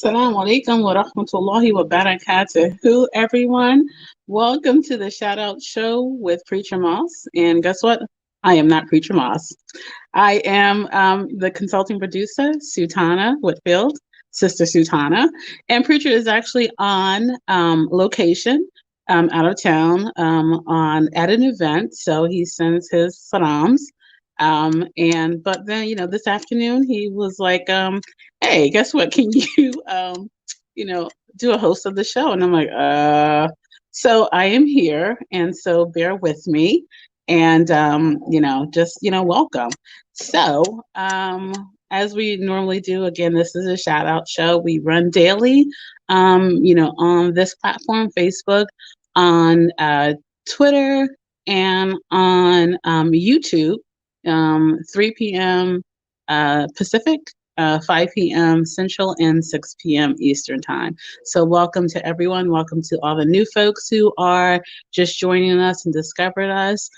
Assalamu alaikum wa rahmatullahi wa barakatuhu, everyone. Welcome to the Shout Out Show with Preacher Moss. And guess what? I am not Preacher Moss. I am the consulting producer, Sutanah Whitfield, Sister Sutanah. And Preacher is actually on location out of town at an event. So he sends his salams. But then, this afternoon he was like, hey, guess what? Can you, do a host of the show? And I'm like, so I am here. And so bear with me and, welcome. So, as we normally do, again, this is a shout out show. We run daily, on this platform, Facebook, on Twitter, and on YouTube, 3 p.m. Pacific, 5 p.m. Central, and 6 p.m. Eastern Time. So welcome to everyone. Welcome to all the new folks who are just joining us and discovered us.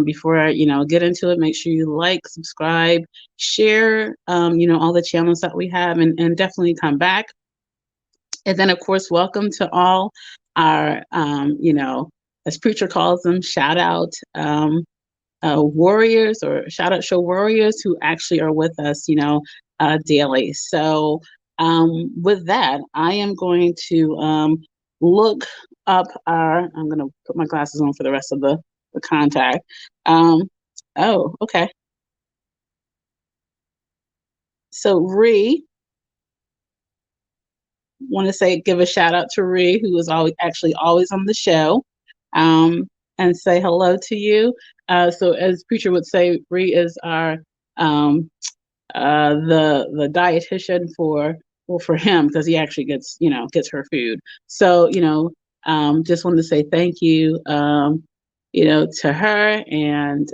Before I, get into it, make sure you like, subscribe, share, all the channels that we have, and definitely come back. And then, of course, welcome to all our, as Preacher calls them, shout out warriors, or shout out show warriors who actually are with us, daily. So with that, I am going to look up I'm going to put my glasses on for the rest of the contact. Okay. So want to give a shout out to Ree, who is always on the show, and say hello to you. So as Preacher would say, Ree is our the dietitian for him, because he actually gets her food. So just wanted to say thank you to her, and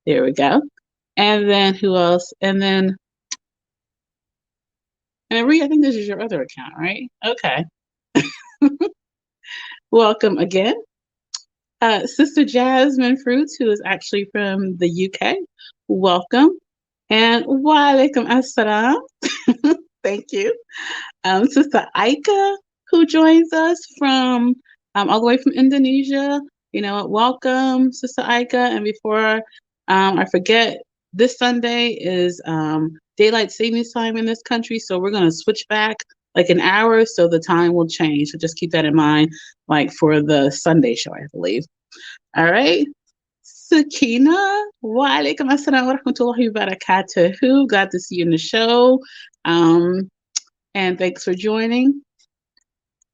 there we go. And then who else? And Ree, I think this is your other account, right? Okay. Welcome again. Sister Jasmine Fruits, who is actually from the UK. Welcome. And wa alaikum assalam. Thank you. Sister Aika, who joins us from all the way from Indonesia. Welcome, Sister Aika. And before I forget, this Sunday is daylight savings time in this country, so we're going to switch back like an hour, so the time will change. So just keep that in mind, like for the Sunday show, I believe. All right. Sakina, wa alaikum assalam wa rahmatullahi wa barakatuhu. Glad to see you in the show. And thanks for joining.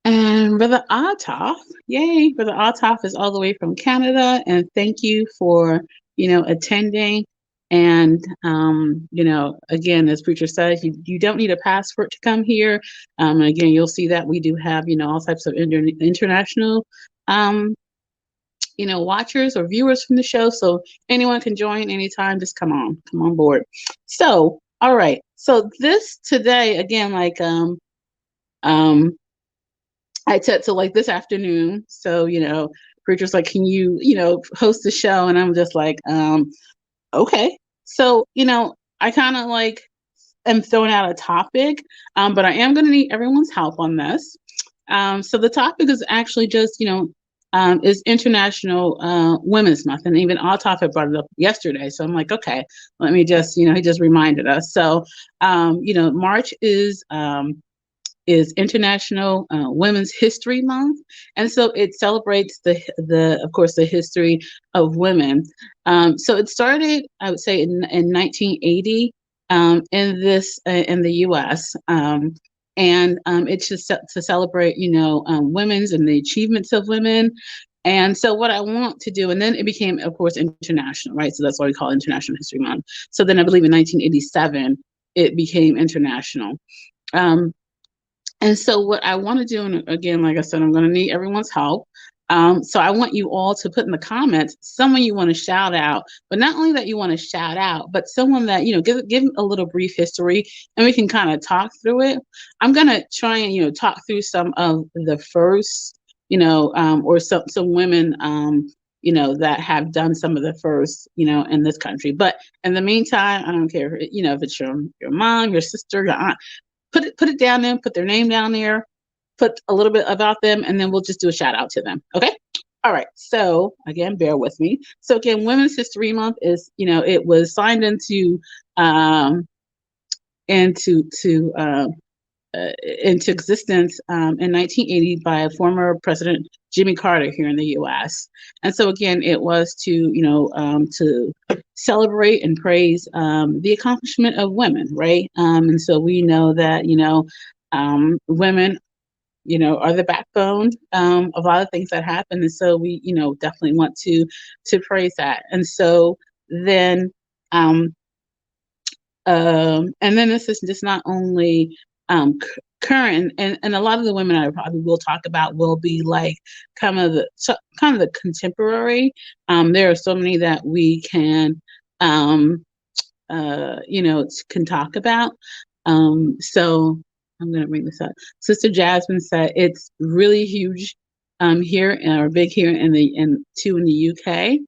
And Brother Ataf, yay, Brother Ataf is all the way from Canada. And thank you for, attending. And, again, as Preacher says, you don't need a passport to come here. Again, you'll see that we do have, all types of international watchers or viewers from the show. So anyone can join anytime. Just come on board. So, all right. So this today, again, I said, so like this afternoon. So, Preacher's like, can you, host the show? And I'm just like, okay. So, I kind of am throwing out a topic, but I am going to need everyone's help on this. So the topic is actually just, is International Women's Month, and even Altaf had brought it up yesterday. So I'm like, okay, let me just, he just reminded us. So, March is International Women's History Month, and so it celebrates of course, the history of women. So it started, I would say, in 1980 in the U.S. And it's just to celebrate, women's and the achievements of women. And so what I want to do, and then it became, of course, international, right? So that's why we call it International History Month. So then I believe in 1987, it became international. And so what I want to do, and again, like I said, I'm going to need everyone's help. So I want you all to put in the comments someone you want to shout out, but not only that you want to shout out, but someone that, give a little brief history, and we can kind of talk through it. I'm going to try and, talk through some of the first, or some women, that have done some of the first, in this country. But in the meantime, I don't care, if it's your mom, your sister, your aunt, put it down there, put their name down there, put a little bit about them, and then we'll just do a shout out to them. Okay. All right. So again, bear with me. So again, Women's History Month is, it was signed um, into to into existence in 1980 by former President Jimmy Carter here in the U.S. And so again, it was to celebrate and praise the accomplishment of women, right? And so we know that women are the backbone of a lot of things that happen, and so we definitely want to praise that. And so then um, and then this is just not only current, and a lot of the women I probably will talk about will be like kind of the contemporary. There are so many that we can can talk about. So I'm going to bring this up. Sister Jasmine said it's really huge here, or big here in the UK.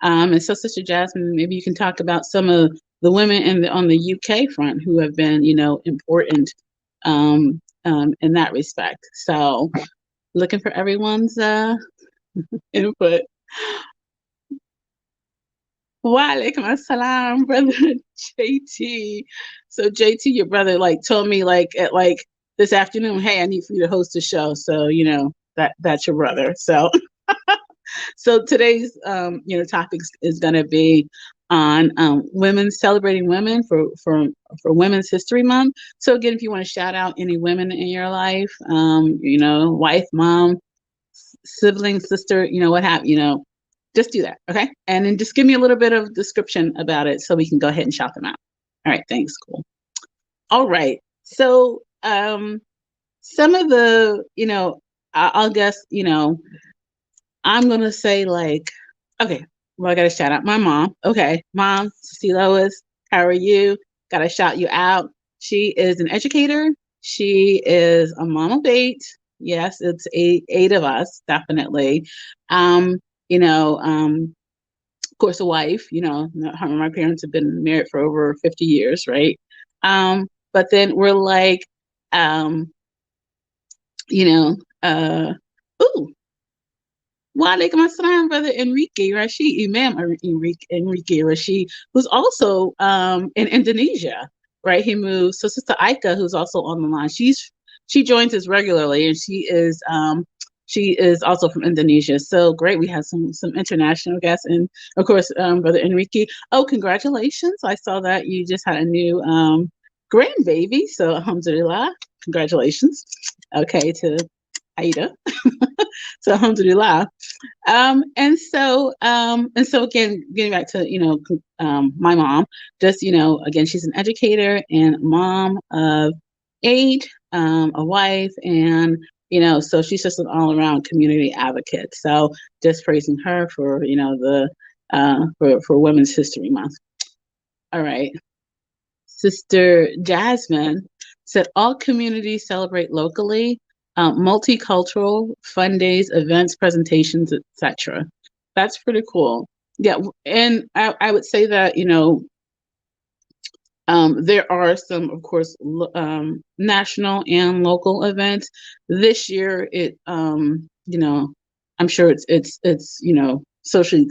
And so Sister Jasmine, maybe you can talk about some of the women on the UK front who have been, important in that respect. So looking for everyone's input. Walaikum assalam, brother JT. So JT, your brother, told me at this afternoon, hey, I need for you to host a show. So that's your brother. So so today's topic is going to be on women, celebrating women for Women's History Month. So again, if you want to shout out any women in your life, wife, mom, sibling, sister, what have just do that, okay? And then just give me a little bit of description about it so we can go ahead and shout them out. All right, thanks, cool. All right, so some of the, I'll guess, I'm gonna say okay, well, I gotta shout out my mom. Okay, Mom, Cece Lois, how are you? Gotta shout you out. She is an educator. She is a mom of 8. Yes, it's eight of us, definitely. Of course, a wife. My parents have been married for over 50 years, right? But then we're um, ooh, Walaikum Assalam, Brother Enrique Rashid, Imam Enrique Rashid, who's also in Indonesia, right? He moved. So Sister Aika, who's also on the line, she joins us regularly, and she is also from Indonesia. So great, we have some international guests, and of course, Brother Enrique. Oh, congratulations! I saw that you just had a new grandbaby. So alhamdulillah, congratulations. Okay, to Aida. So alhamdulillah. And so again, getting back to my mom, just again, she's an educator and mom of 8, a wife, and so she's just an all around community advocate. So just praising her for for Women's History Month. All right, Sister Jasmine said all communities celebrate locally, multicultural, fun days, events, presentations, etc. That's pretty cool. Yeah, and I would say that there are some, of course, national and local events. This year, I'm sure it's socially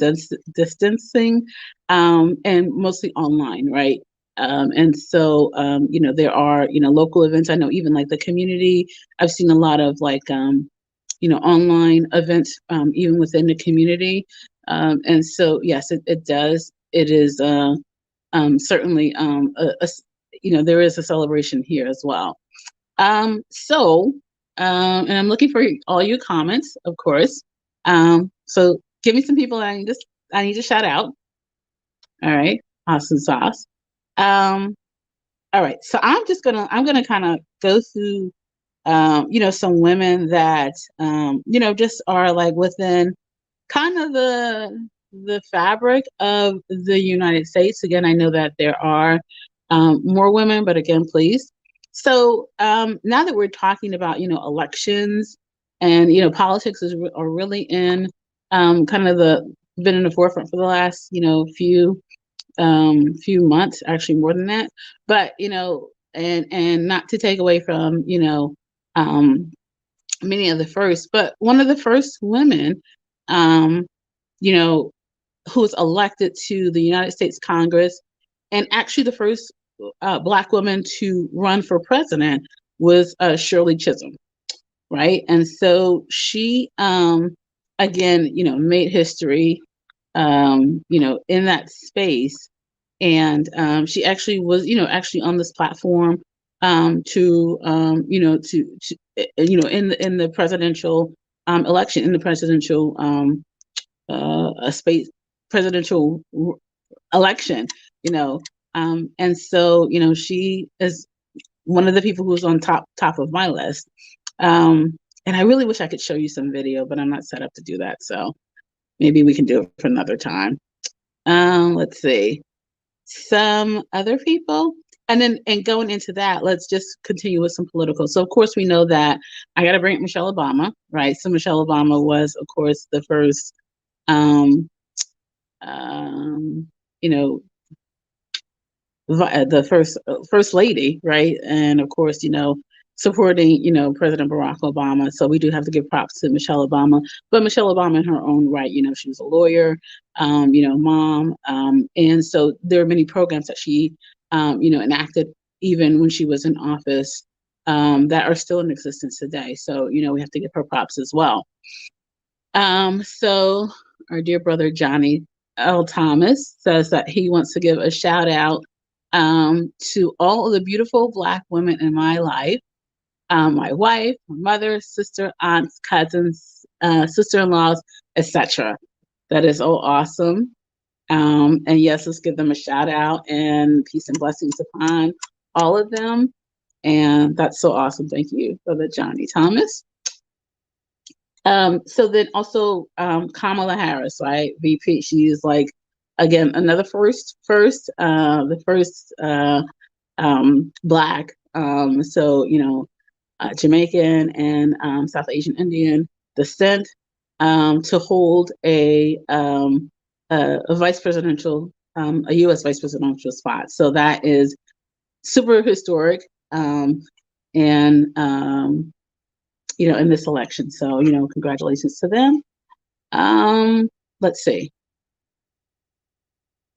distancing, and mostly online, right? And so there are local events. I know even like the community. I've seen a lot of online events even within the community. And so yes, it does. It is certainly there is a celebration here as well. And I'm looking for all your comments, of course. So give me some people that I need to shout out. All right, awesome sauce. All right, so I'm gonna kind of go through some women that just are within kind of the fabric of the United States. Again, I know that there are more women, but again, please. So now that we're talking about elections and politics are really in kind of been in the forefront for the last few months, actually more than that. But and not to take away from, many of the first, but one of the first women, um, you know, who was elected to the United States Congress, and actually the first Black woman to run for president was Shirley Chisholm, right? And so she, again, made history, in that space. And she actually was, actually on this platform in the presidential election, in the presidential a space presidential election, you know. And so, she is one of the people who's on top of my list. And I really wish I could show you some video, but I'm not set up to do that. So maybe we can do it for another time. Let's see. Some other people. And then, and going into that, let's just continue with some political. So, of course, we know that I got to bring up Michelle Obama, right? So, Michelle Obama was, of course, the first, um, um, you know, the first lady, right? And of course, supporting, President Barack Obama. So we do have to give props to Michelle Obama. But Michelle Obama, in her own right, she was a lawyer, mom, and so there are many programs that she, enacted even when she was in office, that are still in existence today. So we have to give her props as well. So our dear brother Johnny L. Thomas says that he wants to give a shout out to all of the beautiful Black women in my life, my wife, my mother, sister, aunts, cousins, sister-in-laws, etc. That is all awesome. And yes, let's give them a shout out and peace and blessings upon all of them. And that's so awesome. Thank you, Brother Johnny Thomas. So then also Kamala Harris, right? VP. She is like, again, another the first Black, Jamaican and South Asian Indian descent, to hold a vice presidential, a U.S. vice presidential spot. So that is super historic, and in this election. So congratulations to them. Let's see.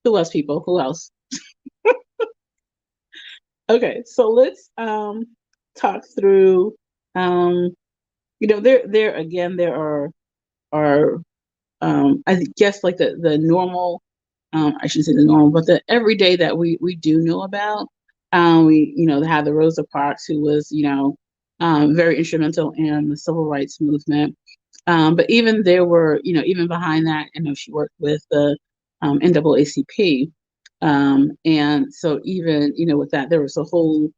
Who else, people? Who else? Okay, so let's talk through. There are I guess like the normal. I shouldn't say the normal, but the everyday that we do know about. We have the Rosa Parks, who was very instrumental in the civil rights movement. But even there were, even behind that, she worked with the NAACP. And so even, with that, there was a whole,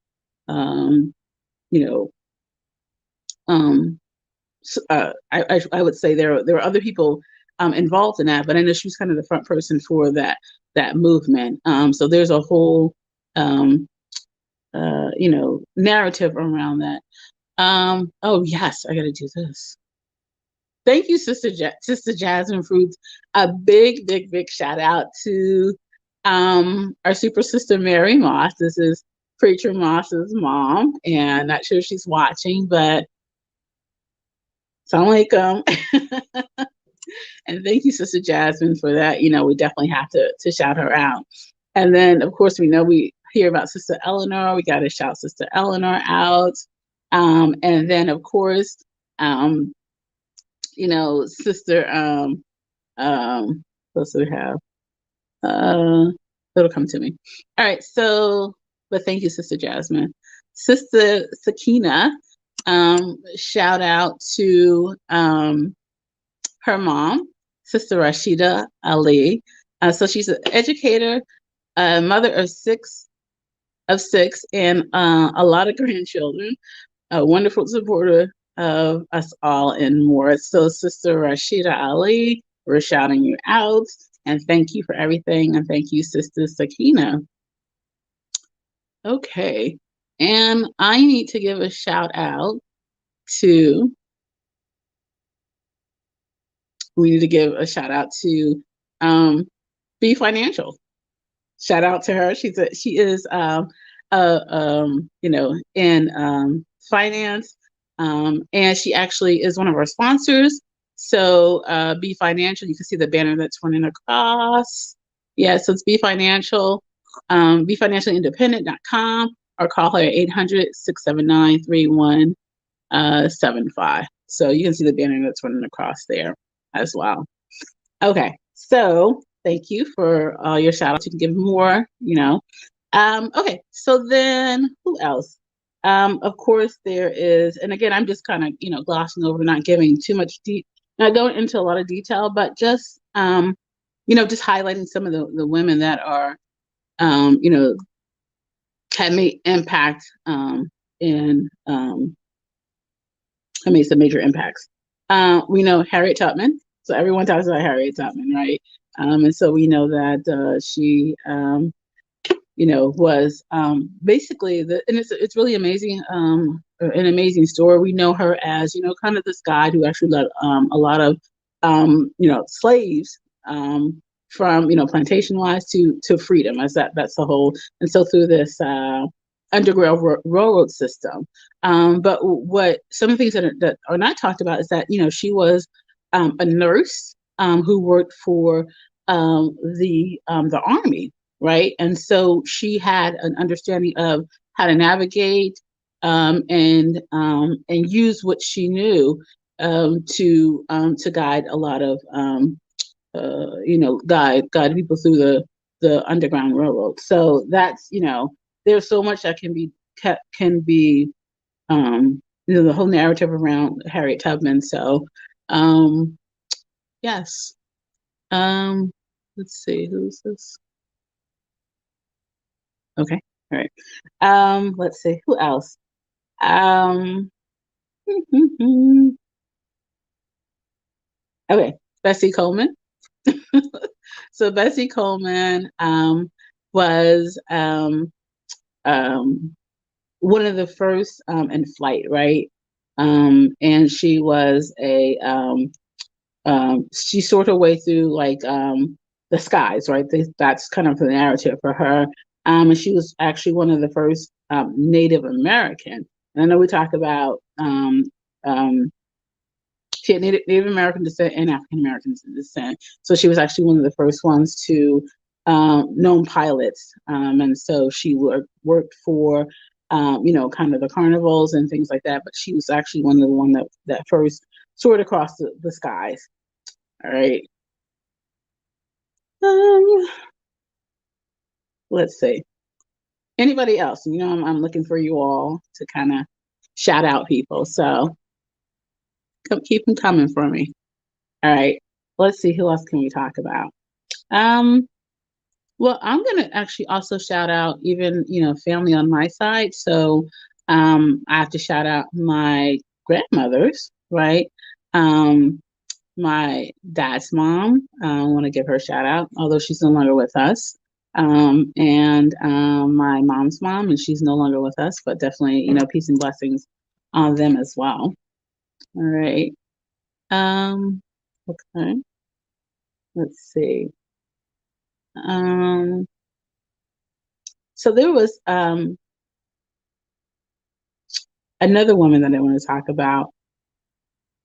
you know, I would say there were other people involved in that, but I know she was kind of the front person for that movement. So there's a whole, narrative around that. Oh yes, I got to do this. Thank you, Sister Jasmine Fruits. A big, big, big shout out to our super sister Mary Moss. This is Preacher Moss's mom, and not sure if she's watching, but Assalamu alaikum. And thank you, Sister Jasmine, for that. We definitely have to shout her out. And then, of course, we know we hear about Sister Eleanor. We got to shout Sister Eleanor out. And then, of course, Sister, what else do we have? It'll come to me. All right. So, but thank you, Sister Jasmine. Sister Sakina, shout out to her mom, Sister Rashida Ali. So she's an educator, a mother of six, and a lot of grandchildren, a wonderful supporter of us all and more. So Sister Rashida Ali, we're shouting you out, and thank you for everything, and thank you, Sister Sakina. Okay, and I need to give a shout out to, we need to give a shout out to Be Financial. Shout out to her. She is in finance. And she actually is one of our sponsors. So Be Financial, you can see the banner that's running across. Yeah, so it's Be Financial, BeFinancialIndependent.com, or call her at 800-679-3175. So you can see the banner that's running across there as well. Okay, so thank you for all your shout outs. You can give more, Okay, so then who else? Of course, there is, and again, I'm just kind of, glossing over, not giving too much not going into a lot of detail, but just, just highlighting some of the women that are, have made impact in, have made some major impacts. We know Harriet Tubman, so everyone talks about Harriet Tubman, right? And so we know that she, was basically and it's really amazing, an amazing story. We know her as, kind of this guy who actually led a lot of, slaves from, plantation wise to freedom, as that's the whole. And so through this underground railroad system. But what some of the things that are not talked about is that, she was a nurse who worked for the army, right? And so she had an understanding of how to navigate and use what she knew to guide a lot of guide people through the Underground Railroad. So that's, there's so much that can be the whole narrative around Harriet Tubman. So yes. Let's see, who's this? Okay. All right. Let's see, who else? Um, okay, Bessie Coleman. So Bessie Coleman was one of the first in flight, right? And she was she sort her way through like the skies, right? That's kind of the narrative for her. And she was actually one of the first Native American. And I know we talk about she had Native American descent and African American descent. So she was actually one of the first ones to known pilots. And so she worked for, kind of the carnivals and things like that. But she was actually one of the one that first soared across the skies. All right. Let's see. Anybody else? I'm looking for you all to kind of shout out people. So keep them coming for me. All right. Let's see. Who else can we talk about? Well, I'm gonna actually also shout out even, family on my side. So I have to shout out my grandmothers, right? My dad's mom, I want to give her a shout out, although she's no longer with us. And my mom's mom, and she's no longer with us, but definitely, peace and blessings on them as well. All right. Okay. Let's see. So there was another woman that I want to talk about.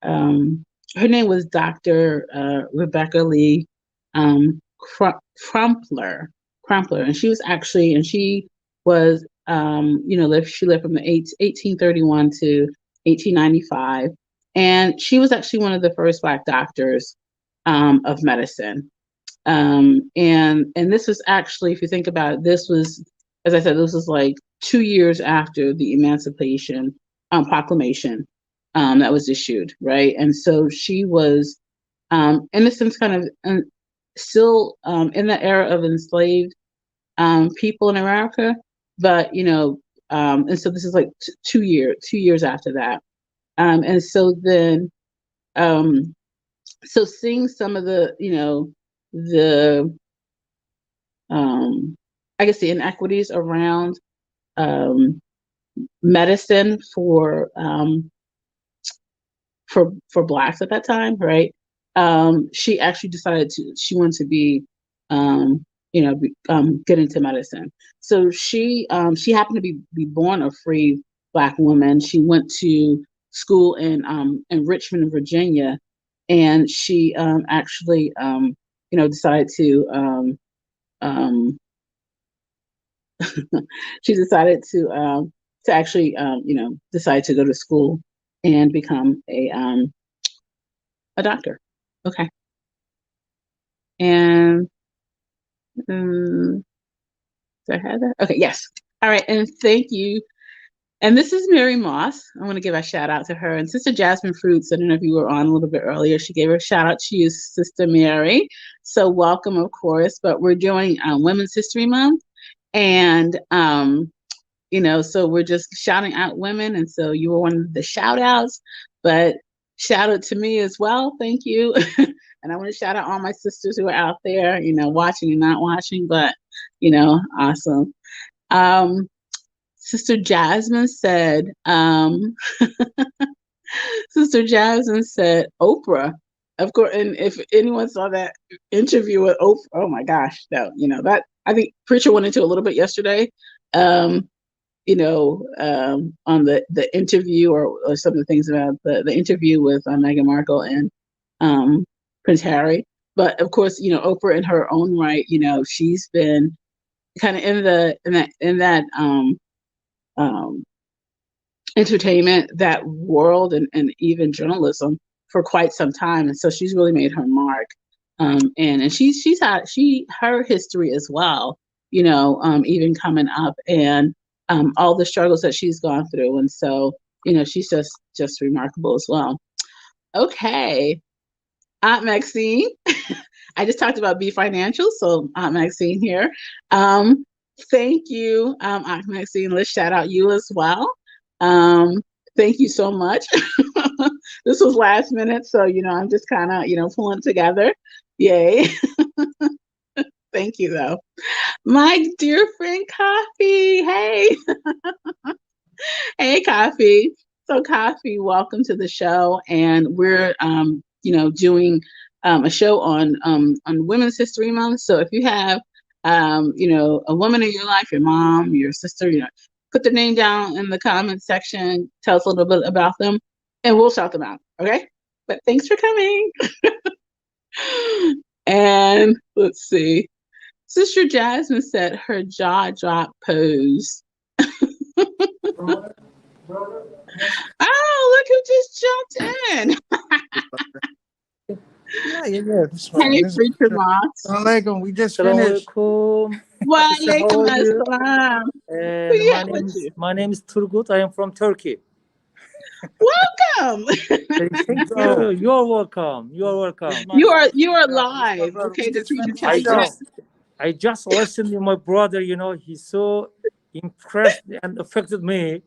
Her name was Dr. Rebecca Lee Crumpler, and she was actually, and she was, she lived from the 1831 to 1895, and she was actually one of the first Black doctors of medicine. And this was actually, if you think about it, this was, as I said, this was like 2 years after the Emancipation Proclamation that was issued, right? And so she was, in a sense, kind of still in the era of enslaved people in America, but and so this is like 2 years after that, and so then, so seeing some of the I guess the inequities around medicine for Blacks at that time, right? She actually decided she wanted to be get into medicine. So she happened to be born a free Black woman. She went to school in Richmond, Virginia, and she actually decided um, she decided to actually decide to go to school and become a doctor. Okay, and did I have that? Okay, yes. All right, and thank you. And this is Mary Moss. I want to give a shout out to her and Sister Jasmine Fruits. I don't know if you were on a little bit earlier. She gave her a shout out to you, Sister Mary. So welcome, of course. But we're doing Women's History Month, and so we're just shouting out women. And so you were one of the shout outs, but shout out to me as well. Thank you. And I want to shout out all my sisters who are out there, watching and not watching, but, awesome. Sister Jasmine said, Oprah. Of course, and if anyone saw that interview with Oprah, oh my gosh, that I think Preacher went into a little bit yesterday. On the interview or some of the things about the interview with Meghan Markle and Prince Harry. But of course, Oprah in her own right, she's been kind of in that entertainment, that world, and even journalism for quite some time, and so she's really made her mark. And she's had her history as well, even coming up, and all the struggles that she's gone through, and so she's just remarkable as well. Okay, Aunt Maxine. I just talked about Be Financial, so Aunt Maxine here. Thank you, Aunt Maxine. Let's shout out you as well. Thank you so much. This was last minute, so I'm just kind of pulling together. Yay. Thank you though. My dear friend Coffee. Hey. Hey Coffee. So Coffee, welcome to the show. And we're doing a show on Women's History Month. So if you have a woman in your life, your mom, your sister, put their name down in the comments section. Tell us a little bit about them, and we'll shout them out. Okay? But thanks for coming. And let's see. Sister Jasmine said her jaw drop pose. Oh, look who just jumped in. Yeah. Hey, Preacher Moss. Assalamualaikum. We just finished. Walaikum assalam. My name is Turgut. I am from Turkey. Welcome. Thank you. You're welcome. You're welcome. You are live. Okay, I just listened to my brother. He's so impressed and affected me,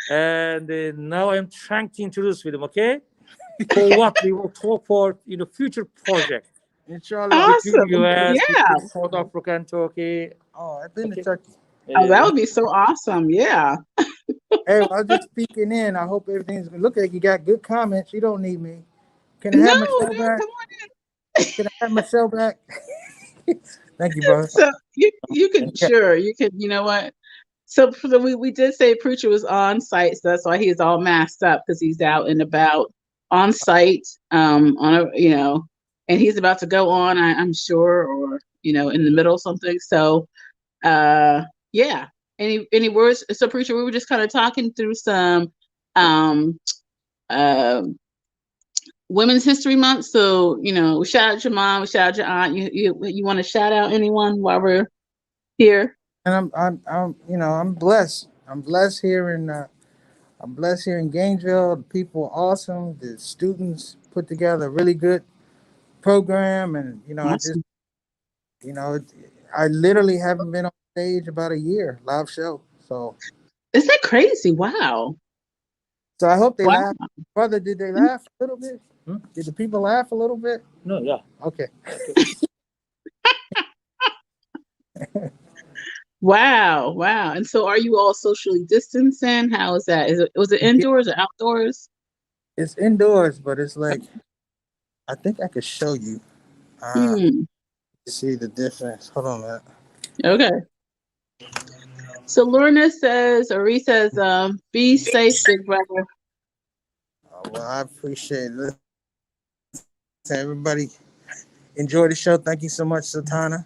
and now I'm trying to introduce with him. Okay, for what we will talk for future project. Inshallah. Awesome. US, Yeah. South Africa and Turkey. Oh, I've been to Turkey. Oh, that would be so awesome. Yeah. Hey, I was just speaking in. I hope everything's going to look like you got good comments. You don't need me. Can I have Michelle back? Come on in. Can I have Michelle back? Thank you, brother. So you can, sure, you can, you know what? So we did say Preacher was on site, so that's why he's all masked up, because he's out and about on site, on a, and he's about to go on, I'm sure, or in the middle of something. So yeah. Any words? So Preacher, we were just kind of talking through some Women's History Month. So we shout out your mom, we shout out your aunt. You want to shout out anyone while we're here? And I'm blessed. I'm blessed here in Gainesville. The people are awesome. The students put together a really good program, and Awesome. I literally haven't been on stage about a year, live show. So is that crazy? Wow. So I hope they laugh. Brother, did they laugh a little bit? Did the people laugh a little bit? No, yeah. Okay. Wow. And so are you all socially distancing? How is that? Was it indoors or outdoors? It's indoors, but it's like, I think I could show you. see the difference. Hold on, man. Okay. So Lorna says, or he says, be safe, big brother. Well, I appreciate it. Everybody enjoy the show. Thank you so much, Sutanah,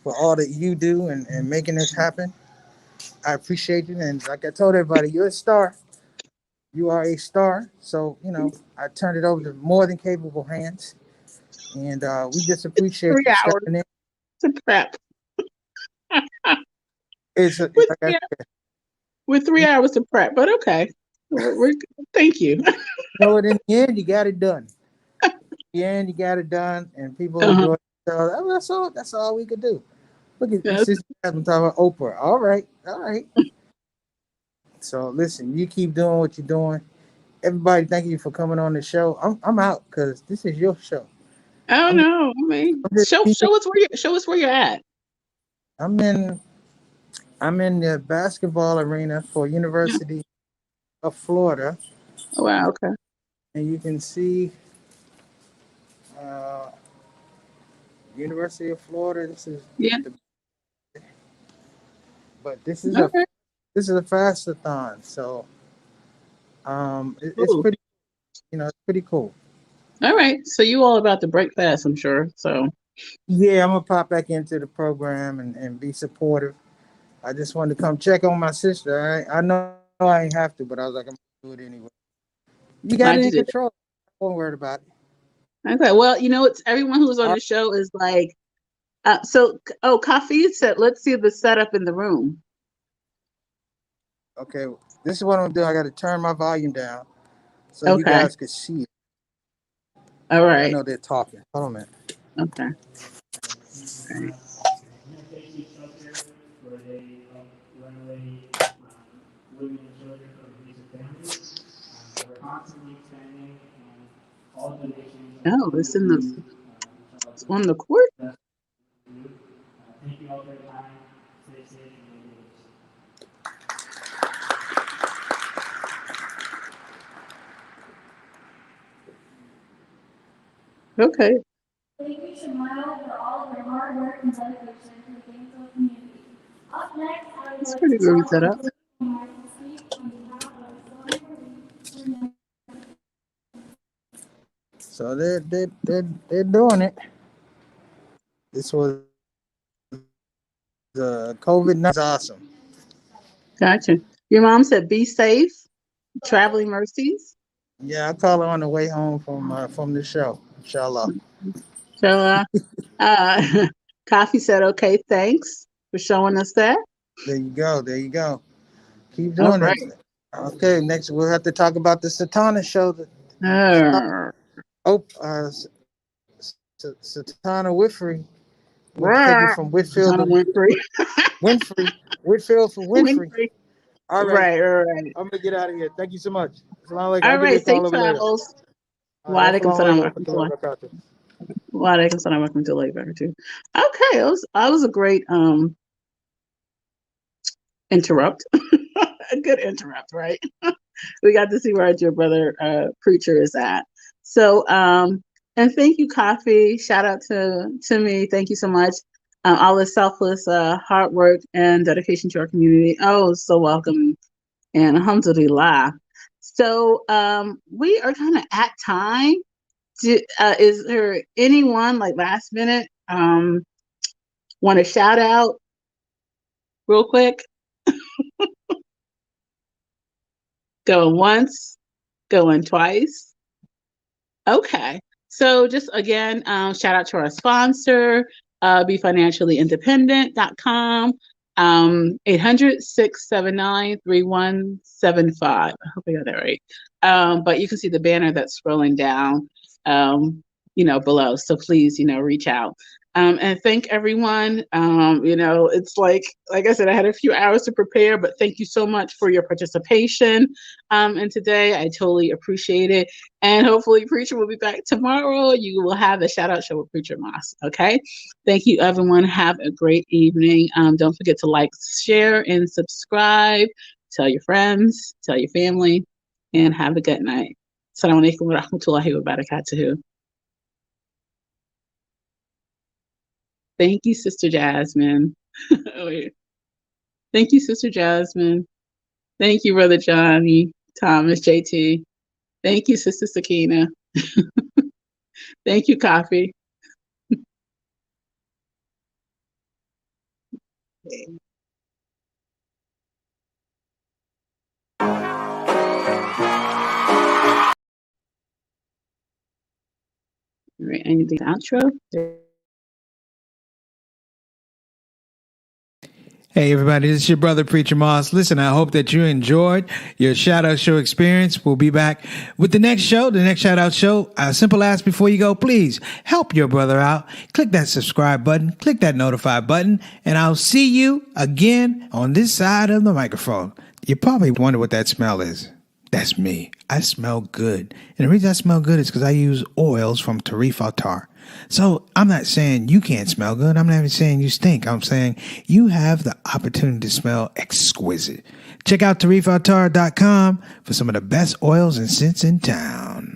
for all that you do and making this happen. I appreciate you. And like I told everybody, you're a star. You are a star. So, I turned it over to more than capable hands. And we just appreciate 3 hours you stepping in. to prep. With Like I three, said, with 3 hours to prep, but okay. We're thank you. in the end, you got it done. In the end, you got it done, and people Uh-huh. enjoy it. So that's all we could do. Look at Yes. Sister Jasmine talking about Oprah. All right, all right. So listen, you keep doing what you're doing. Everybody, thank you for coming on the show. I'm out because this is your show. Oh I'm just, no. I mean, I'm just keeping, show us where you're at. I'm in I'm in the basketball arena for Yeah. University of Florida, Oh, wow. Okay. and you can see uh, University of Florida. Yeah. The, but this is a Okay. this is a fastathon, so it's Cool. pretty it's pretty cool. All right. So you all about to break fast, I'm sure. So Yeah, I'm gonna pop back into the program and be supportive. I just wanted to come check on my sister. I know I ain't have to, but I was like, I'm gonna do it anyway. You got it in glad you did control. Don't worry about it. it. Okay. Well, it's everyone who's on All the show is like, Coffee said, let's see the setup in the room. right. Okay, this is what I'm gonna do. I got to turn my volume down so you Okay. guys can see it. All I right. know they're talking. Hold on a minute. Okay. All right. Oh, it's on the court. Okay. Thank you, Shemaya, for all of your hard work and dedication to the Gainesville community. Up next, I would It's like pretty to good call set on up. Julie Omar to speak on behalf of Southern. So they're doing it. This was COVID-19 is awesome. Gotcha. Your mom said, be safe, traveling mercies. Yeah, I call her on the way home from the show. Inshallah. So, Coffee said, okay, thanks for showing us that. There you go. There you go. Keep All doing right. it. Okay, next we'll have to talk about the Satana show. Uh, Oh, Sutanah Whitfield will take it rah. from Whitfield to Susanna Winfrey. Winfrey. Whitfield for Winfrey. Winfrey. All right, Right. I'm gonna get out of here. Thank you so much. Assalamu alaikum. All I'll give you right. a Safe call over later. travels. All right, Walaikum assalamu salam alaikum wa warahmatullahi rahmatullah. wabarakatuh. Walaikum salam wa rahmatullahi wa barakatuh. Okay. That was a great interrupt. A good interrupt, right? We got to see where your brother preacher is at. So and thank you, Coffee. Shout out to me. Thank you so much. All the selfless hard work and dedication to our community. Oh, so welcome and alhamdulillah. So we are kind of at time. Is there anyone like last minute want to shout out real quick? Going once, going twice. Okay. So just again, shout out to our sponsor, BeFinanciallyIndependent.com, 800-679-3175. I hope I got that right. But you can see the banner that's scrolling down, below. So please, reach out. And thank everyone. It's like I said, I had a few hours to prepare, but thank you so much for your participation. And today I totally appreciate it. And hopefully Preacher will be back tomorrow. You will have the shout out show with Preacher Moss. Okay. Thank you, everyone. Have a great evening. Don't forget to like, share, and subscribe. Tell your friends, tell your family, and have a good night. Assalamu alaikum wa rahmatullahi wa barakatuhu. Thank you, Sister Jasmine. Wait. Thank you, Sister Jasmine. Thank you, Brother Johnny, Thomas, JT. Thank you, Sister Sakina. Thank you, Coffee. All right, anything outro? Hey everybody, this is your brother Preacher Moss. Listen, I hope that you enjoyed your shout out show experience. We'll be back with the next show, the next shout out show. A simple ask before you go, please help your brother out. Click that subscribe button, click that notify button, and I'll see you again on this side of the microphone. You probably wonder what that smell is. That's me. I smell good. And the reason I smell good is because I use oils from Tarif Tar. So I'm not saying you can't smell good. I'm not even saying you stink. I'm saying you have the opportunity to smell exquisite. Check out tarifatar.com for some of the best oils and scents in town.